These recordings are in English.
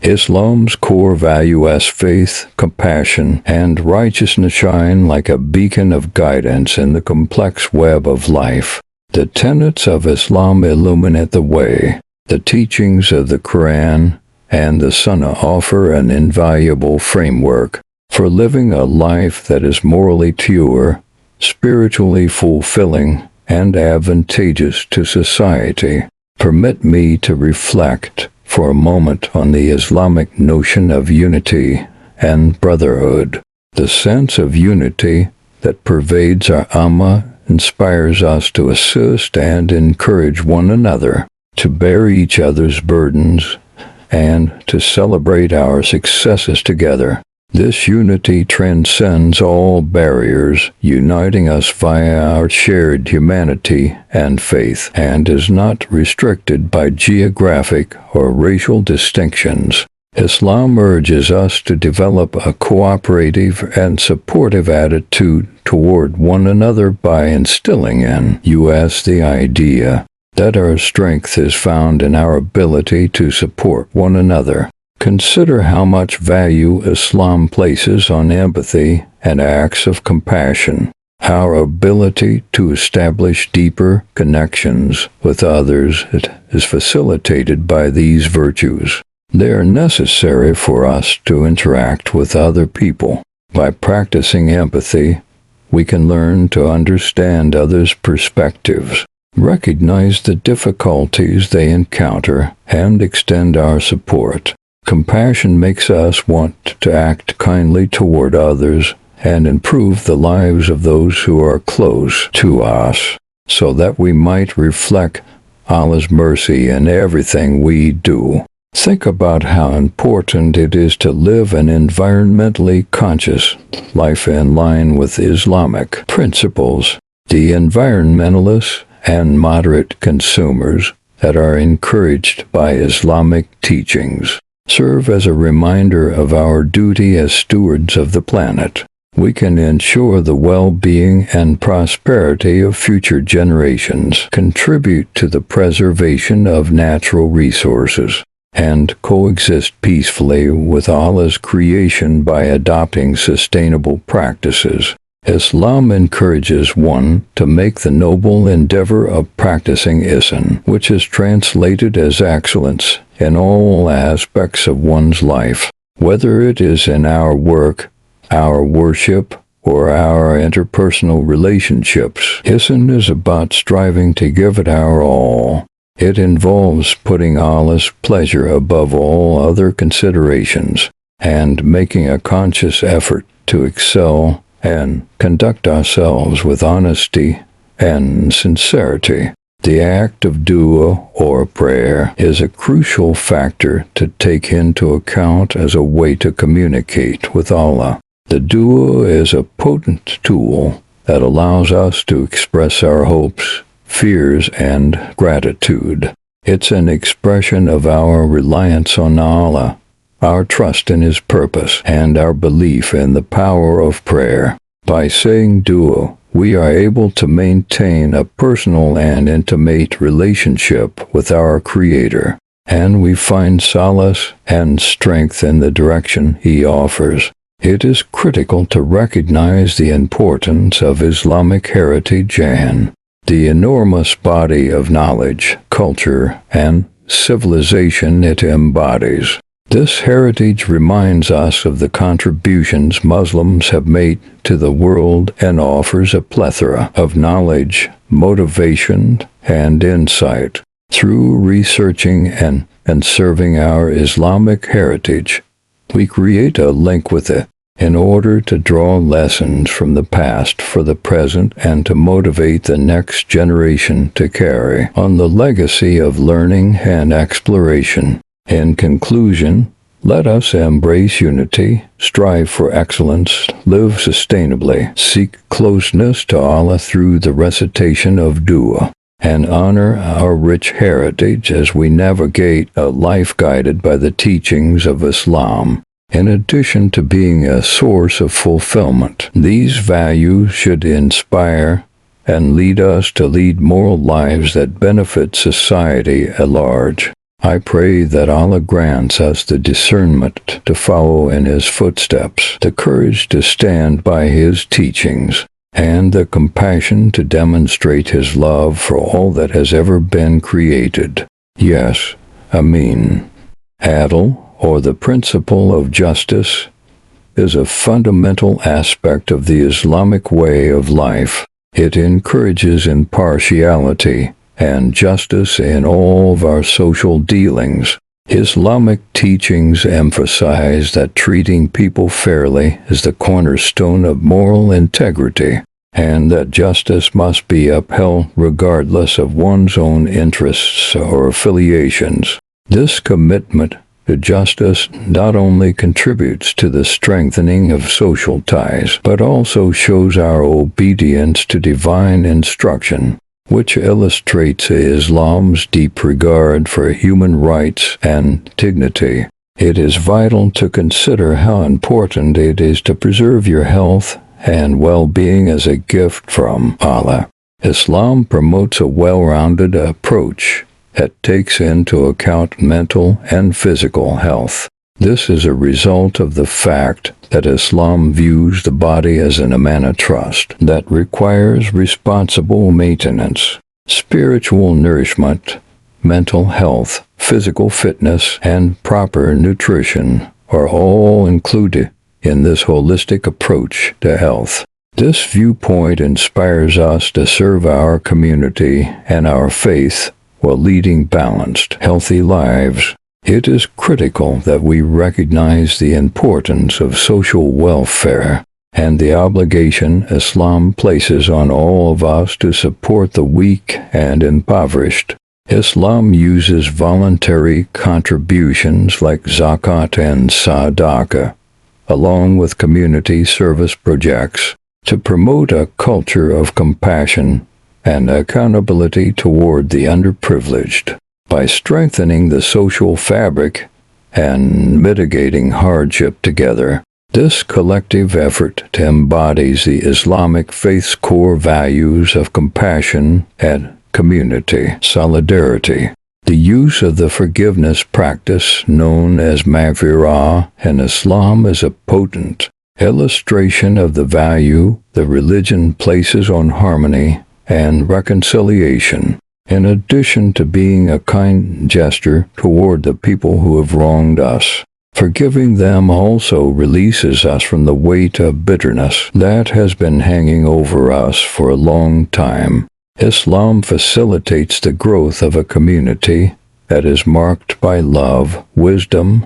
Islam's core value as faith, compassion, and righteousness shine like a beacon of guidance in the complex web of life. The tenets of Islam illuminate the way. The teachings of the Quran and the Sunnah offer an invaluable framework for living a life that is morally pure, spiritually fulfilling, and advantageous to society. Permit me to reflect for a moment on the Islamic notion of unity and brotherhood. The sense of unity that pervades our Ummah inspires us to assist and encourage one another, to bear each other's burdens, and to celebrate our successes together. This unity transcends all barriers, uniting us via our shared humanity and faith, and is not restricted by geographic or racial distinctions. Islam urges us to develop a cooperative and supportive attitude toward one another by instilling in us the idea that our strength is found in our ability to support one another. Consider how much value Islam places on empathy and acts of compassion. Our ability to establish deeper connections with others is facilitated by these virtues. They are necessary for us to interact with other people. By practicing empathy, we can learn to understand others' perspectives, recognize the difficulties they encounter, and extend our support. Compassion makes us want to act kindly toward others and improve the lives of those who are close to us, so that we might reflect Allah's mercy in everything we do. Think about how important it is to live an environmentally conscious life in line with Islamic principles. The environmentalists and moderate consumers that are encouraged by Islamic teachings serve as a reminder of our duty as stewards of the planet. We can ensure the well-being and prosperity of future generations, contribute to the preservation of natural resources, and coexist peacefully with Allah's creation by adopting sustainable practices. Islam encourages one to make the noble endeavor of practicing ihsan, which is translated as excellence, in all aspects of one's life, whether it is in our work, our worship, or our interpersonal relationships. Ihsan is about striving to give it our all. It involves putting Allah's pleasure above all other considerations, and making a conscious effort to excel and conduct ourselves with honesty and sincerity. The act of dua or prayer is a crucial factor to take into account as a way to communicate with Allah. The dua is a potent tool that allows us to express our hopes, fears, and gratitude. It's an expression of our reliance on Allah, our trust in His purpose, and our belief in the power of prayer. By saying dua, we are able to maintain a personal and intimate relationship with our Creator, and we find solace and strength in the direction He offers. It is critical to recognize the importance of Islamic heritage and the enormous body of knowledge, culture, and civilization it embodies. This heritage reminds us of the contributions Muslims have made to the world and offers a plethora of knowledge, motivation, and insight. Through researching and serving our Islamic heritage, we create a link with it in order to draw lessons from the past for the present and to motivate the next generation to carry on the legacy of learning and exploration. In conclusion, let us embrace unity, strive for excellence, live sustainably, seek closeness to Allah through the recitation of dua, and honor our rich heritage as we navigate a life guided by the teachings of Islam. In addition to being a source of fulfillment, these values should inspire and lead us to lead moral lives that benefit society at large. I pray that Allah grants us the discernment to follow in His footsteps, the courage to stand by His teachings, and the compassion to demonstrate His love for all that has ever been created. Yes, Ameen. Adl, or the principle of justice, is a fundamental aspect of the Islamic way of life. It encourages impartiality and justice in all of our social dealings. Islamic teachings emphasize that treating people fairly is the cornerstone of moral integrity, and that justice must be upheld regardless of one's own interests or affiliations. This commitment to justice not only contributes to the strengthening of social ties, but also shows our obedience to divine instruction, which illustrates Islam's deep regard for human rights and dignity. It is vital to consider how important it is to preserve your health and well-being as a gift from Allah. Islam promotes a well-rounded approach that takes into account mental and physical health. This is a result of the fact that Islam views the body as an amana trust that requires responsible maintenance. Spiritual nourishment, mental health, physical fitness, and proper nutrition are all included in this holistic approach to health. This viewpoint inspires us to serve our community and our faith while leading balanced, healthy lives. It is critical that we recognize the importance of social welfare and the obligation Islam places on all of us to support the weak and impoverished. Islam uses voluntary contributions like zakat and sadaqah, along with community service projects, to promote a culture of compassion and accountability toward the underprivileged. By strengthening the social fabric and mitigating hardship together, this collective effort embodies the Islamic faith's core values of compassion and community solidarity. The use of the forgiveness practice known as maghfirah in Islam is a potent illustration of the value the religion places on harmony and reconciliation. In addition to being a kind gesture toward the people who have wronged us, forgiving them also releases us from the weight of bitterness that has been hanging over us for a long time. Islam facilitates the growth of a community that is marked by love, wisdom,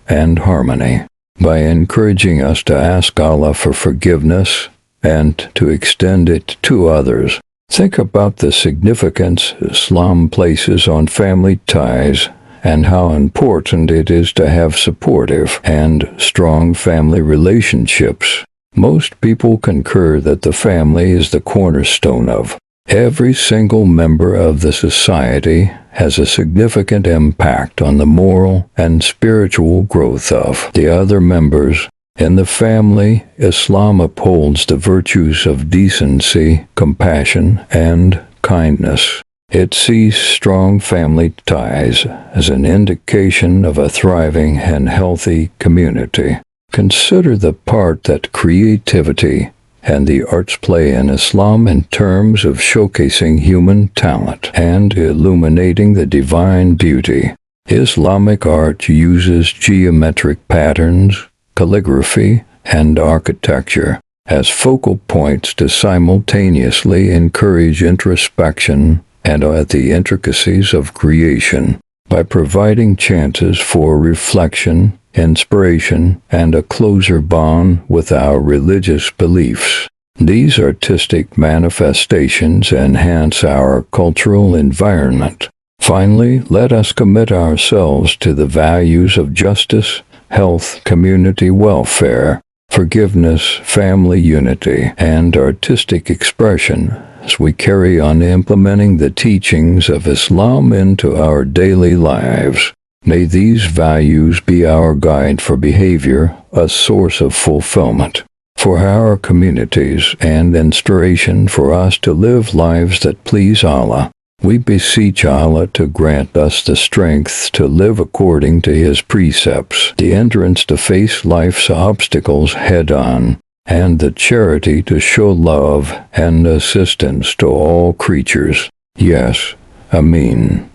and harmony. By encouraging us to ask Allah for forgiveness and to extend it to others, think about the significance Islam places on family ties and how important it is to have supportive and strong family relationships. Most people concur that the family is the cornerstone of every single member of the society, has a significant impact on the moral and spiritual growth of the other members. In the family, Islam upholds the virtues of decency, compassion, and kindness. It sees strong family ties as an indication of a thriving and healthy community. Consider the part that creativity and the arts play in Islam in terms of showcasing human talent and illuminating the divine beauty. Islamic art uses geometric patterns, calligraphy, and architecture as focal points to simultaneously encourage introspection and at the intricacies of creation. By providing chances for reflection, inspiration, and a closer bond with our religious beliefs, these artistic manifestations enhance our cultural environment. Finally, let us commit ourselves to the values of justice, health, community welfare, forgiveness, family unity, and artistic expression as we carry on implementing the teachings of Islam into our daily lives. May these values be our guide for behavior, a source of fulfillment for our communities, and inspiration for us to live lives that please Allah. We beseech Allah to grant us the strength to live according to His precepts, the endurance to face life's obstacles head-on, and the charity to show love and assistance to all creatures. Yes, Amin.